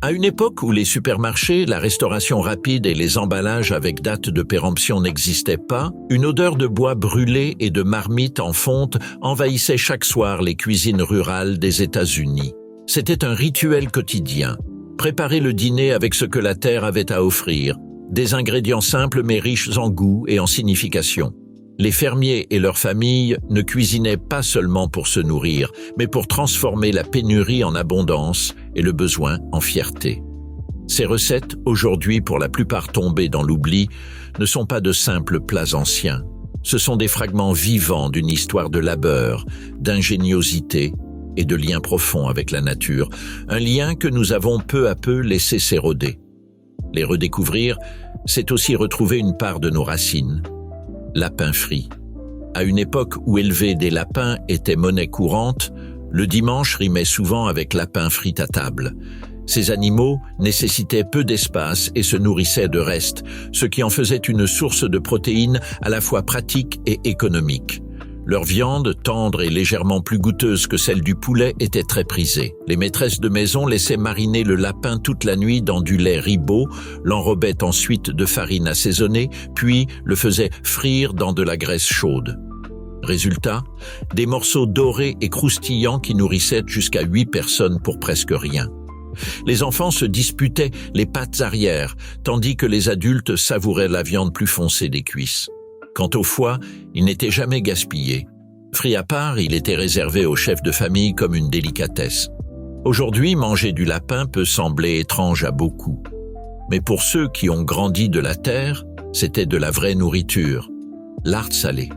À une époque où les supermarchés, la restauration rapide et les emballages avec date de péremption n'existaient pas, une odeur de bois brûlé et de marmite en fonte envahissait chaque soir les cuisines rurales des États-Unis. C'était un rituel quotidien. Préparer le dîner avec ce que la terre avait à offrir, des ingrédients simples mais riches en goût et en signification. Les fermiers et leurs familles ne cuisinaient pas seulement pour se nourrir, mais pour transformer la pénurie en abondance et le besoin en fierté. Ces recettes, aujourd'hui pour la plupart tombées dans l'oubli, ne sont pas de simples plats anciens. Ce sont des fragments vivants d'une histoire de labeur, d'ingéniosité et de lien profond avec la nature, un lien que nous avons peu à peu laissé s'éroder. Les redécouvrir, c'est aussi retrouver une part de nos racines. Lapin frit. À une époque où élever des lapins était monnaie courante, le dimanche rimait souvent avec lapin frit à table. Ces animaux nécessitaient peu d'espace et se nourrissaient de restes, ce qui en faisait une source de protéines à la fois pratique et économique. Leur viande, tendre et légèrement plus goûteuse que celle du poulet, était très prisée. Les maîtresses de maison laissaient mariner le lapin toute la nuit dans du lait ribot, l'enrobaient ensuite de farine assaisonnée, puis le faisaient frire dans de la graisse chaude. Résultat, des morceaux dorés et croustillants qui nourrissaient jusqu'à 8 personnes pour presque rien. Les enfants se disputaient les pattes arrière, tandis que les adultes savouraient la viande plus foncée des cuisses. Quant au foie, il n'était jamais gaspillé. Frit à part, il était réservé aux chefs de famille comme une délicatesse. Aujourd'hui, manger du lapin peut sembler étrange à beaucoup. Mais pour ceux qui ont grandi de la terre, c'était de la vraie nourriture. Lard salé.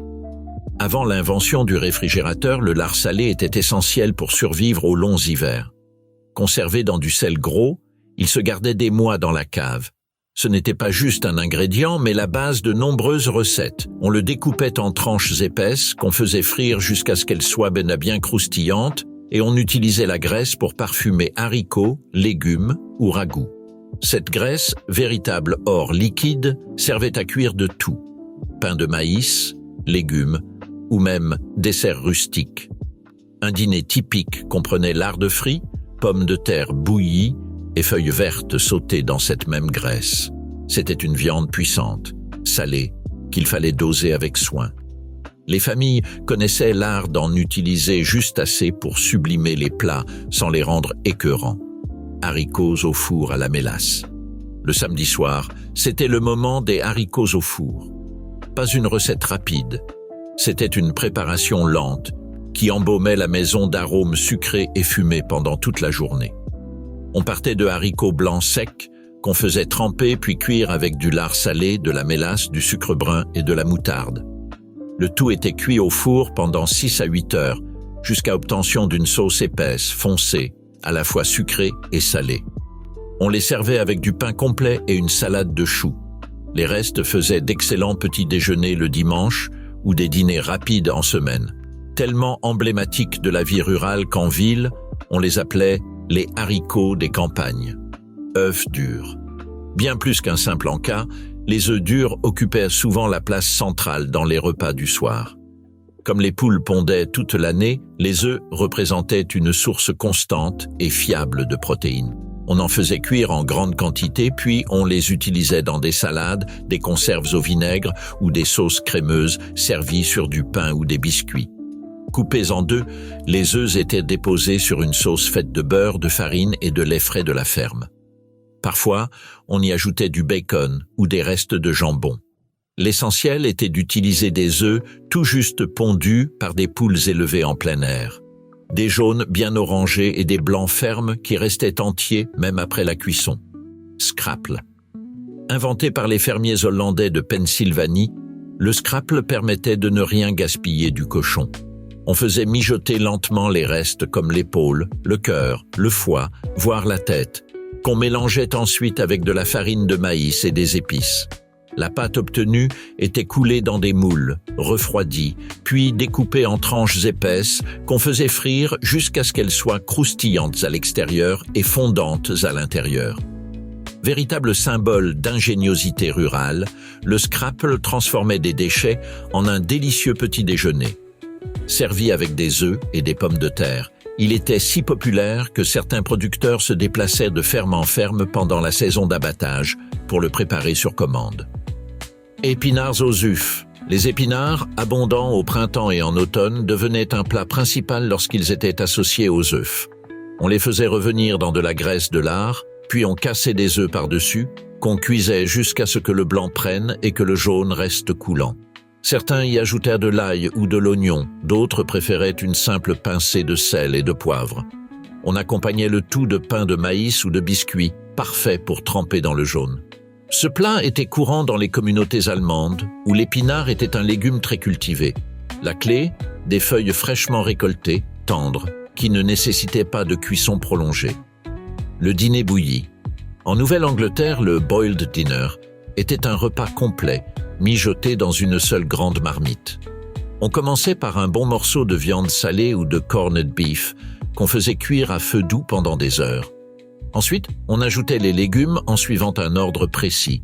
Avant l'invention du réfrigérateur, le lard salé était essentiel pour survivre aux longs hivers. Conservé dans du sel gros, il se gardait des mois dans la cave. Ce n'était pas juste un ingrédient, mais la base de nombreuses recettes. On le découpait en tranches épaisses, qu'on faisait frire jusqu'à ce qu'elles soient bien croustillantes, et on utilisait la graisse pour parfumer haricots, légumes ou ragoûts. Cette graisse, véritable or liquide, servait à cuire de tout. Pain de maïs, légumes, ou même desserts rustiques. Un dîner typique comprenait lard frit, pommes de terre bouillies, et feuilles vertes sautées dans cette même graisse. C'était une viande puissante, salée, qu'il fallait doser avec soin. Les familles connaissaient l'art d'en utiliser juste assez pour sublimer les plats sans les rendre écœurants. Haricots au four à la mélasse. Le samedi soir, c'était le moment des haricots au four. Pas une recette rapide, c'était une préparation lente qui embaumait la maison d'arômes sucrés et fumés pendant toute la journée. On partait de haricots blancs secs qu'on faisait tremper puis cuire avec du lard salé, de la mélasse, du sucre brun et de la moutarde. Le tout était cuit au four pendant 6 à 8 heures, jusqu'à obtention d'une sauce épaisse, foncée, à la fois sucrée et salée. On les servait avec du pain complet et une salade de choux. Les restes faisaient d'excellents petits déjeuners le dimanche ou des dîners rapides en semaine. Tellement emblématiques de la vie rurale qu'en ville, on les appelait les haricots des campagnes. Œufs durs. Bien plus qu'un simple encas, les œufs durs occupaient souvent la place centrale dans les repas du soir. Comme les poules pondaient toute l'année, les œufs représentaient une source constante et fiable de protéines. On en faisait cuire en grande quantité, puis on les utilisait dans des salades, des conserves au vinaigre ou des sauces crémeuses servies sur du pain ou des biscuits. Coupés en deux, les œufs étaient déposés sur une sauce faite de beurre, de farine et de lait frais de la ferme. Parfois, on y ajoutait du bacon ou des restes de jambon. L'essentiel était d'utiliser des œufs tout juste pondus par des poules élevées en plein air. Des jaunes bien orangés et des blancs fermes qui restaient entiers même après la cuisson. Scrapple. Inventé par les fermiers hollandais de Pennsylvanie, le scrapple permettait de ne rien gaspiller du cochon. On faisait mijoter lentement les restes comme l'épaule, le cœur, le foie, voire la tête, qu'on mélangeait ensuite avec de la farine de maïs et des épices. La pâte obtenue était coulée dans des moules, refroidie, puis découpée en tranches épaisses qu'on faisait frire jusqu'à ce qu'elles soient croustillantes à l'extérieur et fondantes à l'intérieur. Véritable symbole d'ingéniosité rurale, le scrapple transformait des déchets en un délicieux petit déjeuner. Servi avec des œufs et des pommes de terre, Il était si populaire que certains producteurs se déplaçaient de ferme en ferme pendant la saison d'abattage pour le préparer sur commande. Épinards aux ufs. Les épinards, abondants au printemps et en automne, devenaient un plat principal lorsqu'ils étaient associés aux œufs. On les faisait revenir dans de la graisse de lard, puis on cassait des œufs par-dessus, qu'on cuisait jusqu'à ce que le blanc prenne et que le jaune reste coulant. Certains y ajoutèrent de l'ail ou de l'oignon, d'autres préféraient une simple pincée de sel et de poivre. On accompagnait le tout de pain de maïs ou de biscuits, parfait pour tremper dans le jaune. Ce plat était courant dans les communautés allemandes, où l'épinard était un légume très cultivé. La clé, des feuilles fraîchement récoltées, tendres, qui ne nécessitaient pas de cuisson prolongée. Le dîner bouilli. En Nouvelle-Angleterre, le boiled dinner était un repas complet, mijoté dans une seule grande marmite. On commençait par un bon morceau de viande salée ou de corned beef, qu'on faisait cuire à feu doux pendant des heures. Ensuite, on ajoutait les légumes en suivant un ordre précis.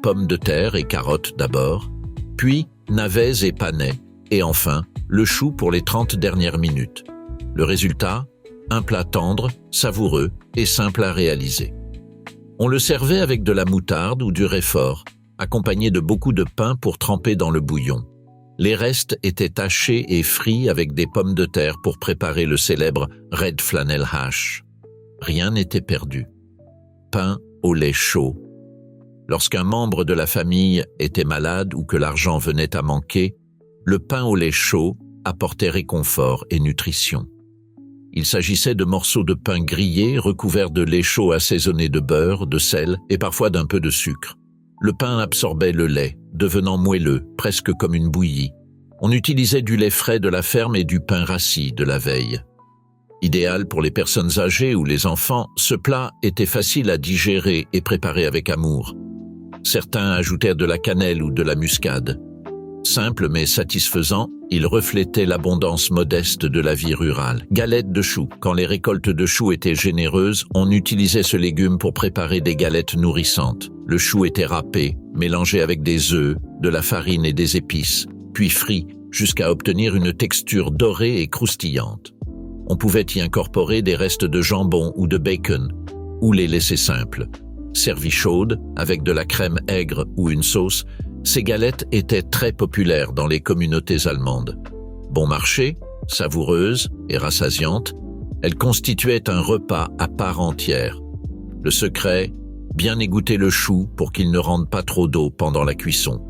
Pommes de terre et carottes d'abord, puis navets et panais, et enfin, le chou pour les 30 dernières minutes. Le résultat, un plat tendre, savoureux et simple à réaliser. On le servait avec de la moutarde ou du roquefort, accompagné de beaucoup de pain pour tremper dans le bouillon. Les restes étaient hachés et frits avec des pommes de terre pour préparer le célèbre red flannel hash. Rien n'était perdu. Pain au lait chaud. Lorsqu'un membre de la famille était malade ou que l'argent venait à manquer, le pain au lait chaud apportait réconfort et nutrition. Il s'agissait de morceaux de pain grillés recouverts de lait chaud assaisonné de beurre, de sel et parfois d'un peu de sucre. Le pain absorbait le lait, devenant moelleux, presque comme une bouillie. On utilisait du lait frais de la ferme et du pain rassis de la veille. Idéal pour les personnes âgées ou les enfants, ce plat était facile à digérer et préparer avec amour. Certains ajoutèrent de la cannelle ou de la muscade. Simple mais satisfaisant, il reflétait l'abondance modeste de la vie rurale. Galettes de choux. Quand les récoltes de choux étaient généreuses, on utilisait ce légume pour préparer des galettes nourrissantes. Le chou était râpé, mélangé avec des œufs, de la farine et des épices, puis frit jusqu'à obtenir une texture dorée et croustillante. On pouvait y incorporer des restes de jambon ou de bacon, ou les laisser simples. Servies chaudes, avec de la crème aigre ou une sauce, ces galettes étaient très populaires dans les communautés allemandes. Bon marché, savoureuses et rassasiantes, elles constituaient un repas à part entière. Le secret, bien égoutter le chou pour qu'il ne rende pas trop d'eau pendant la cuisson.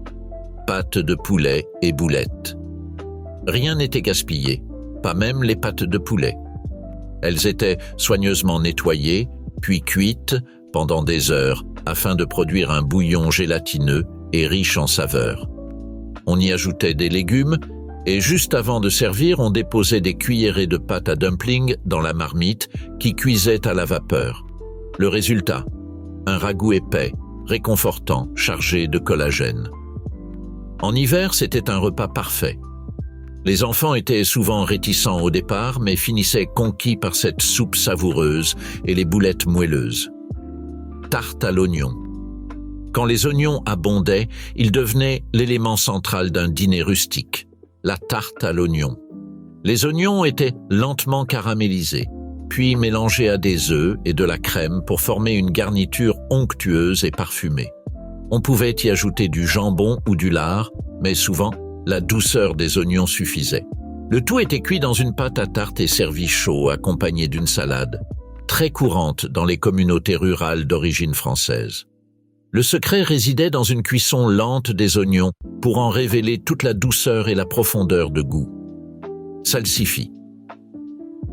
Pâtes de poulet et boulettes. Rien n'était gaspillé, pas même les pâtes de poulet. Elles étaient soigneusement nettoyées, puis cuites pendant des heures afin de produire un bouillon gélatineux et riche en saveurs. On y ajoutait des légumes et juste avant de servir, on déposait des cuillerées de pâte à dumpling dans la marmite qui cuisait à la vapeur. Le résultat, un ragoût épais, réconfortant, chargé de collagène. En hiver, c'était un repas parfait. Les enfants étaient souvent réticents au départ, mais finissaient conquis par cette soupe savoureuse et les boulettes moelleuses. Tarte à l'oignon. Quand les oignons abondaient, ils devenaient l'élément central d'un dîner rustique, la tarte à l'oignon. Les oignons étaient lentement caramélisés, puis mélangés à des œufs et de la crème pour former une garniture onctueuse et parfumée. On pouvait y ajouter du jambon ou du lard, mais souvent, la douceur des oignons suffisait. Le tout était cuit dans une pâte à tarte et servi chaud, accompagné d'une salade, très courante dans les communautés rurales d'origine française. Le secret résidait dans une cuisson lente des oignons pour en révéler toute la douceur et la profondeur de goût. Salsifis.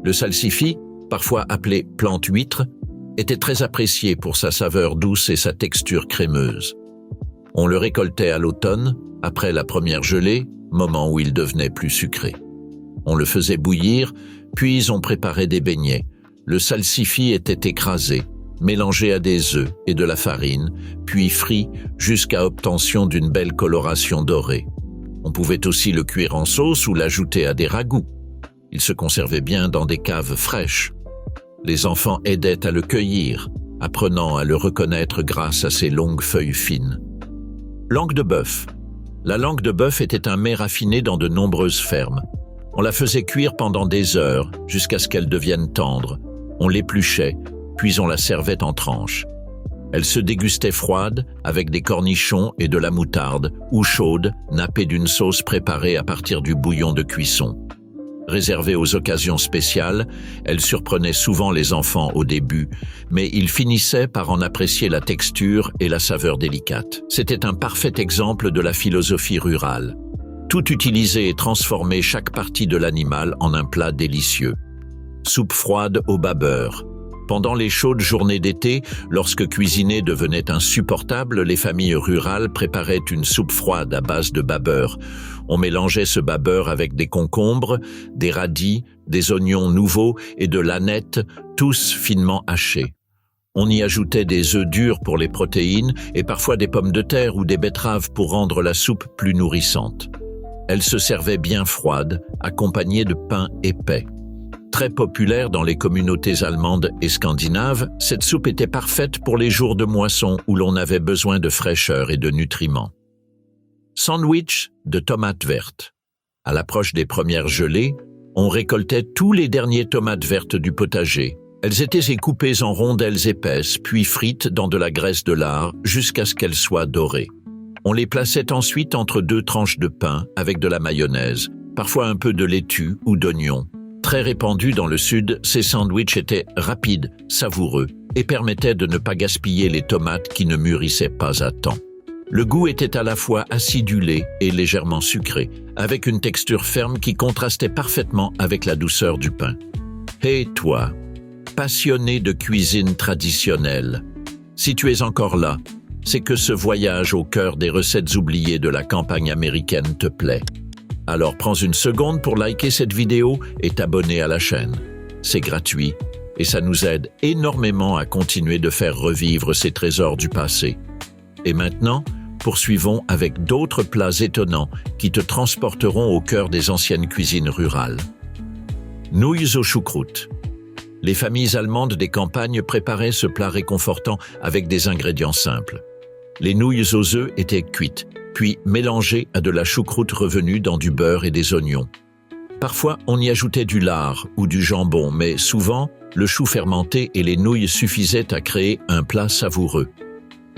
Le salsifis, parfois appelé plante huître, était très apprécié pour sa saveur douce et sa texture crémeuse. On le récoltait à l'automne, après la première gelée, moment où il devenait plus sucré. On le faisait bouillir, puis on préparait des beignets. Le salsifis était écrasé, mélangé à des œufs et de la farine, puis frit jusqu'à obtention d'une belle coloration dorée. On pouvait aussi le cuire en sauce ou l'ajouter à des ragoûts. Il se conservait bien dans des caves fraîches. Les enfants aidaient à le cueillir, apprenant à le reconnaître grâce à ses longues feuilles fines. Langue de bœuf. La langue de bœuf était un mets raffiné dans de nombreuses fermes. On la faisait cuire pendant des heures, jusqu'à ce qu'elle devienne tendre. On l'épluchait, puis on la servait en tranches. Elle se dégustait froide, avec des cornichons et de la moutarde, ou chaude, nappée d'une sauce préparée à partir du bouillon de cuisson. Réservée aux occasions spéciales, elle surprenait souvent les enfants au début, mais ils finissaient par en apprécier la texture et la saveur délicate. C'était un parfait exemple de la philosophie rurale. Tout utiliser et transformer chaque partie de l'animal en un plat délicieux. Soupe froide au bas beurre. Pendant les chaudes journées d'été, lorsque cuisiner devenait insupportable, les familles rurales préparaient une soupe froide à base de bas beurre. On mélangeait ce bas beurre avec des concombres, des radis, des oignons nouveaux et de l'ânette, tous finement hachés. On y ajoutait des œufs durs pour les protéines et parfois des pommes de terre ou des betteraves pour rendre la soupe plus nourrissante. Elle se servait bien froide, accompagnée de pain épais. Très populaire dans les communautés allemandes et scandinaves, cette soupe était parfaite pour les jours de moisson où l'on avait besoin de fraîcheur et de nutriments. Sandwich de tomates vertes. À l'approche des premières gelées, on récoltait tous les derniers tomates vertes du potager. Elles étaient coupées en rondelles épaisses, puis frites dans de la graisse de lard jusqu'à ce qu'elles soient dorées. On les plaçait ensuite entre 2 tranches de pain avec de la mayonnaise, parfois un peu de laitue ou d'oignon. Très répandus dans le sud, ces sandwichs étaient rapides, savoureux et permettaient de ne pas gaspiller les tomates qui ne mûrissaient pas à temps. Le goût était à la fois acidulé et légèrement sucré, avec une texture ferme qui contrastait parfaitement avec la douceur du pain. Et toi, passionné de cuisine traditionnelle, si tu es encore là, c'est que ce voyage au cœur des recettes oubliées de la campagne américaine te plaît. Alors prends une seconde pour liker cette vidéo et t'abonner à la chaîne. C'est gratuit et ça nous aide énormément à continuer de faire revivre ces trésors du passé. Et maintenant, poursuivons avec d'autres plats étonnants qui te transporteront au cœur des anciennes cuisines rurales. Nouilles au choucroute. Les familles allemandes des campagnes préparaient ce plat réconfortant avec des ingrédients simples. Les nouilles aux œufs étaient cuites, puis mélangées à de la choucroute revenue dans du beurre et des oignons. Parfois, on y ajoutait du lard ou du jambon, mais souvent, le chou fermenté et les nouilles suffisaient à créer un plat savoureux.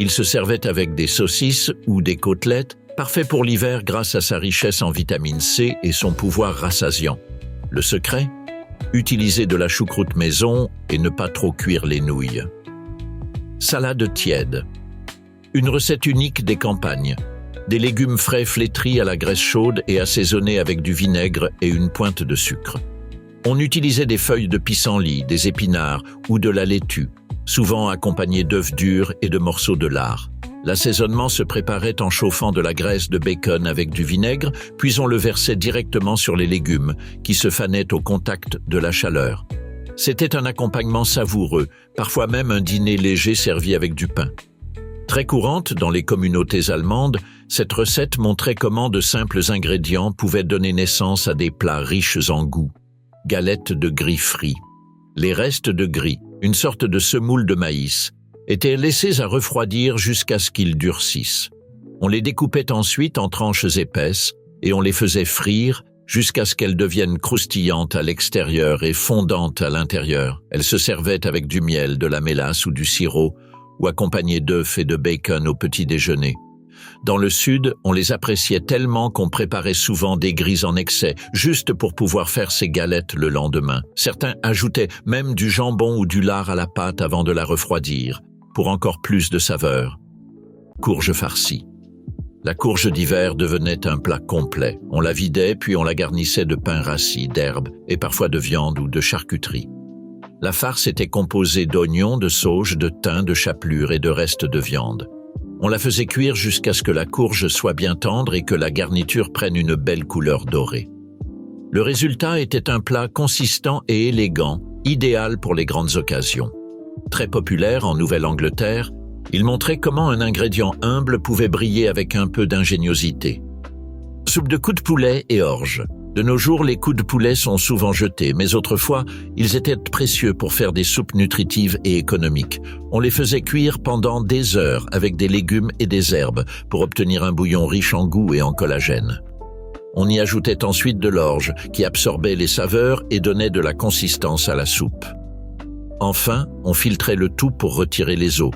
Il se servait avec des saucisses ou des côtelettes, parfait pour l'hiver grâce à sa richesse en vitamine C et son pouvoir rassasiant. Le secret ? Utiliser de la choucroute maison et ne pas trop cuire les nouilles. Salade tiède. Une recette unique des campagnes. Des légumes frais flétris à la graisse chaude et assaisonnés avec du vinaigre et une pointe de sucre. On utilisait des feuilles de pissenlit, des épinards ou de la laitue, souvent accompagnées d'œufs durs et de morceaux de lard. L'assaisonnement se préparait en chauffant de la graisse de bacon avec du vinaigre, puis on le versait directement sur les légumes, qui se fanaient au contact de la chaleur. C'était un accompagnement savoureux, parfois même un dîner léger servi avec du pain. Très courante dans les communautés allemandes, cette recette montrait comment de simples ingrédients pouvaient donner naissance à des plats riches en goût. Galettes de gris frits. Les restes de gris, une sorte de semoule de maïs, étaient laissés à refroidir jusqu'à ce qu'ils durcissent. On les découpait ensuite en tranches épaisses et on les faisait frire jusqu'à ce qu'elles deviennent croustillantes à l'extérieur et fondantes à l'intérieur. Elles se servaient avec du miel, de la mélasse ou du sirop, ou accompagnées d'œufs et de bacon au petit déjeuner. Dans le sud, on les appréciait tellement qu'on préparait souvent des grits en excès, juste pour pouvoir faire ces galettes le lendemain. Certains ajoutaient même du jambon ou du lard à la pâte avant de la refroidir, pour encore plus de saveur. Courge farcie. La courge d'hiver devenait un plat complet. On la vidait puis on la garnissait de pain rassis, d'herbes et parfois de viande ou de charcuterie. La farce était composée d'oignons, de sauge, de thym, de chapelure et de restes de viande. On la faisait cuire jusqu'à ce que la courge soit bien tendre et que la garniture prenne une belle couleur dorée. Le résultat était un plat consistant et élégant, idéal pour les grandes occasions. Très populaire en Nouvelle-Angleterre, il montrait comment un ingrédient humble pouvait briller avec un peu d'ingéniosité. Soupe de coups de poulet et orge. De nos jours, les coups de poulet sont souvent jetés, mais autrefois, ils étaient précieux pour faire des soupes nutritives et économiques. On les faisait cuire pendant des heures avec des légumes et des herbes pour obtenir un bouillon riche en goût et en collagène. On y ajoutait ensuite de l'orge, qui absorbait les saveurs et donnait de la consistance à la soupe. Enfin, on filtrait le tout pour retirer les eaux,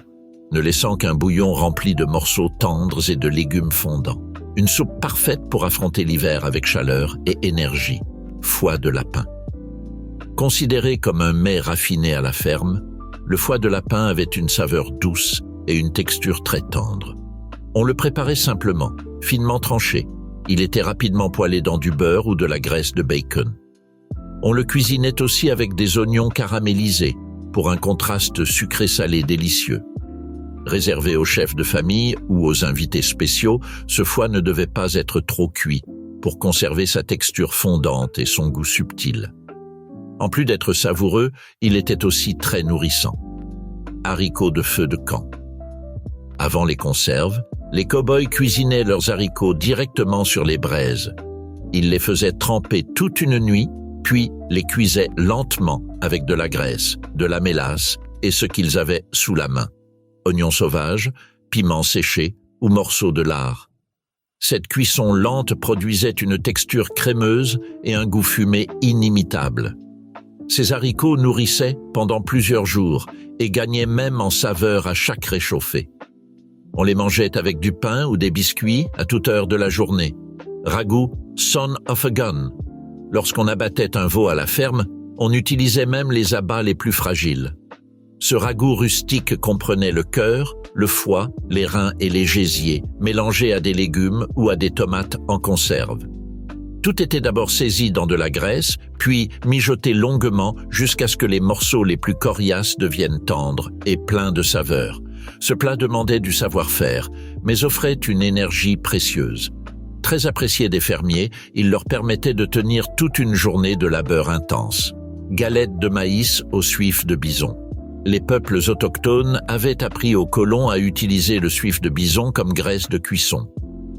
ne laissant qu'un bouillon rempli de morceaux tendres et de légumes fondants. Une soupe parfaite pour affronter l'hiver avec chaleur et énergie. Foie de lapin. Considéré comme un mets raffiné à la ferme, le foie de lapin avait une saveur douce et une texture très tendre. On le préparait simplement, finement tranché. Il était rapidement poêlé dans du beurre ou de la graisse de bacon. On le cuisinait aussi avec des oignons caramélisés pour un contraste sucré-salé délicieux. Réservé aux chefs de famille ou aux invités spéciaux, ce foie ne devait pas être trop cuit pour conserver sa texture fondante et son goût subtil. En plus d'être savoureux, il était aussi très nourrissant. Haricots de feu de camp. Avant les conserves, les cow-boys cuisinaient leurs haricots directement sur les braises. Ils les faisaient tremper toute une nuit, puis les cuisaient lentement avec de la graisse, de la mélasse et ce qu'ils avaient sous la main. Oignons sauvages, piments séchés ou morceaux de lard. Cette cuisson lente produisait une texture crémeuse et un goût fumé inimitable. Ces haricots nourrissaient pendant plusieurs jours et gagnaient même en saveur à chaque réchauffé. On les mangeait avec du pain ou des biscuits à toute heure de la journée. Ragoût son of a gun. Lorsqu'on abattait un veau à la ferme, on utilisait même les abats les plus fragiles. Ce ragoût rustique comprenait le cœur, le foie, les reins et les gésiers, mélangés à des légumes ou à des tomates en conserve. Tout était d'abord saisi dans de la graisse, puis mijoté longuement jusqu'à ce que les morceaux les plus coriaces deviennent tendres et pleins de saveur. Ce plat demandait du savoir-faire, mais offrait une énergie précieuse. Très apprécié des fermiers, il leur permettait de tenir toute une journée de labeur intense. Galettes de maïs au suif de bison. Les peuples autochtones avaient appris aux colons à utiliser le suif de bison comme graisse de cuisson.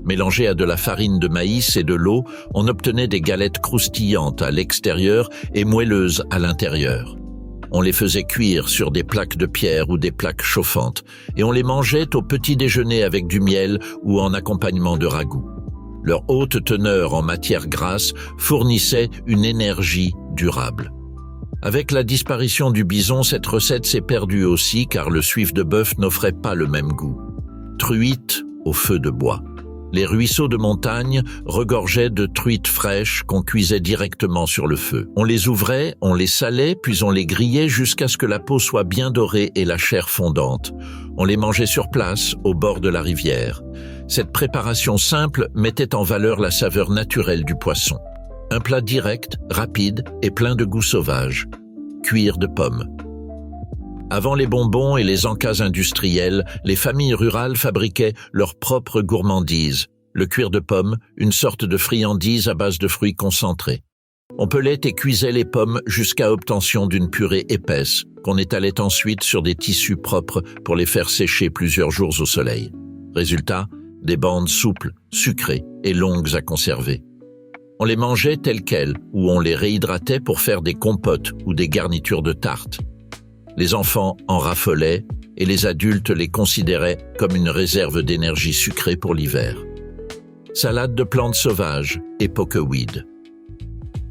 Mélangé à de la farine de maïs et de l'eau, on obtenait des galettes croustillantes à l'extérieur et moelleuses à l'intérieur. On les faisait cuire sur des plaques de pierre ou des plaques chauffantes, et on les mangeait au petit déjeuner avec du miel ou en accompagnement de ragoût. Leur haute teneur en matière grasse fournissait une énergie durable. Avec la disparition du bison, cette recette s'est perdue aussi car le suif de bœuf n'offrait pas le même goût. Truite au feu de bois. Les ruisseaux de montagne regorgeaient de truites fraîches qu'on cuisait directement sur le feu. On les ouvrait, on les salait, puis on les grillait jusqu'à ce que la peau soit bien dorée et la chair fondante. On les mangeait sur place, au bord de la rivière. Cette préparation simple mettait en valeur la saveur naturelle du poisson. Un plat direct, rapide et plein de goût sauvage. Cuir de pommes. Avant les bonbons et les encas industriels, les familles rurales fabriquaient leurs propres gourmandises. Le cuir de pomme, une sorte de friandise à base de fruits concentrés. On pelait et cuisait les pommes jusqu'à obtention d'une purée épaisse, qu'on étalait ensuite sur des tissus propres pour les faire sécher plusieurs jours au soleil. Résultat, des bandes souples, sucrées et longues à conserver. On les mangeait telles quelles, ou on les réhydratait pour faire des compotes ou des garnitures de tartes. Les enfants en raffolaient et les adultes les considéraient comme une réserve d'énergie sucrée pour l'hiver. Salade de plantes sauvages et pokeweed.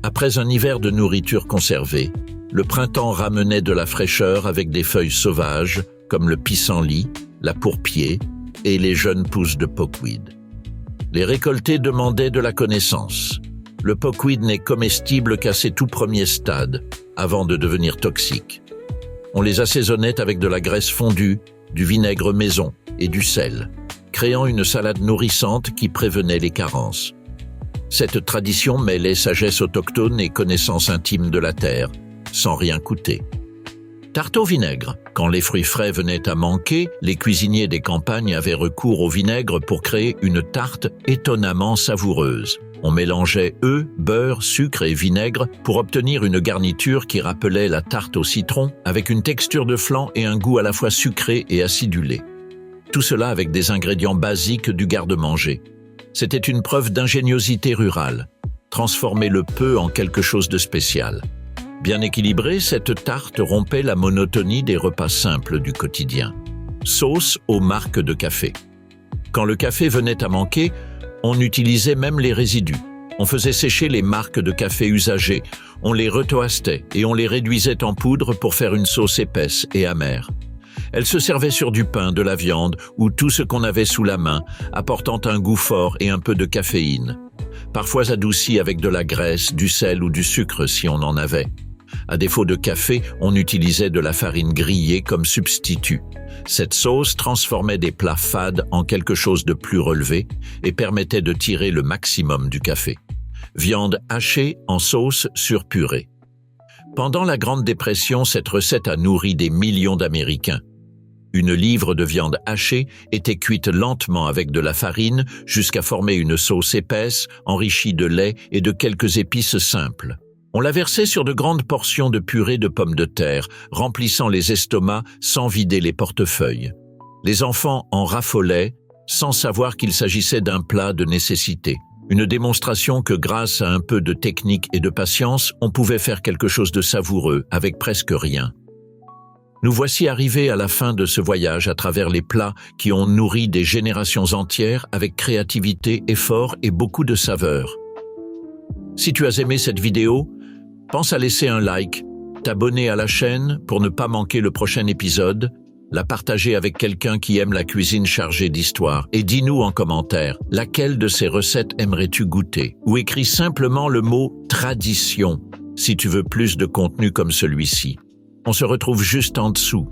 Après un hiver de nourriture conservée, le printemps ramenait de la fraîcheur avec des feuilles sauvages comme le pissenlit, la pourpier et les jeunes pousses de pokeweed. Les récoltés demandaient de la connaissance. Le pokeweed n'est comestible qu'à ses tout premiers stades, avant de devenir toxique. On les assaisonnait avec de la graisse fondue, du vinaigre maison et du sel, créant une salade nourrissante qui prévenait les carences. Cette tradition mêlait sagesse autochtone et connaissance intime de la terre, sans rien coûter. Tarte au vinaigre. Quand les fruits frais venaient à manquer, les cuisiniers des campagnes avaient recours au vinaigre pour créer une tarte étonnamment savoureuse. On mélangeait œufs, beurre, sucre et vinaigre pour obtenir une garniture qui rappelait la tarte au citron, avec une texture de flan et un goût à la fois sucré et acidulé. Tout cela avec des ingrédients basiques du garde-manger. C'était une preuve d'ingéniosité rurale, transformer le peu en quelque chose de spécial. Bien équilibrée, cette tarte rompait la monotonie des repas simples du quotidien. Sauce aux marques de café. Quand le café venait à manquer, on utilisait même les résidus. On faisait sécher les marques de café usagées, on les retoastait et on les réduisait en poudre pour faire une sauce épaisse et amère. Elle se servait sur du pain, de la viande ou tout ce qu'on avait sous la main, apportant un goût fort et un peu de caféine. Parfois adouci avec de la graisse, du sel ou du sucre si on en avait. À défaut de café, on utilisait de la farine grillée comme substitut. Cette sauce transformait des plats fades en quelque chose de plus relevé et permettait de tirer le maximum du café. Viande hachée en sauce sur purée. Pendant la Grande Dépression, cette recette a nourri des millions d'Américains. Une livre de viande hachée était cuite lentement avec de la farine jusqu'à former une sauce épaisse, enrichie de lait et de quelques épices simples. On la versait sur de grandes portions de purée de pommes de terre, remplissant les estomacs sans vider les portefeuilles. Les enfants en raffolaient, sans savoir qu'il s'agissait d'un plat de nécessité. Une démonstration que grâce à un peu de technique et de patience, on pouvait faire quelque chose de savoureux avec presque rien. Nous voici arrivés à la fin de ce voyage à travers les plats qui ont nourri des générations entières avec créativité, effort et beaucoup de saveur. Si tu as aimé cette vidéo, pense à laisser un like, t'abonner à la chaîne pour ne pas manquer le prochain épisode, la partager avec quelqu'un qui aime la cuisine chargée d'histoire et dis-nous en commentaire laquelle de ces recettes aimerais-tu goûter ou écris simplement le mot « tradition » si tu veux plus de contenu comme celui-ci. On se retrouve juste en dessous.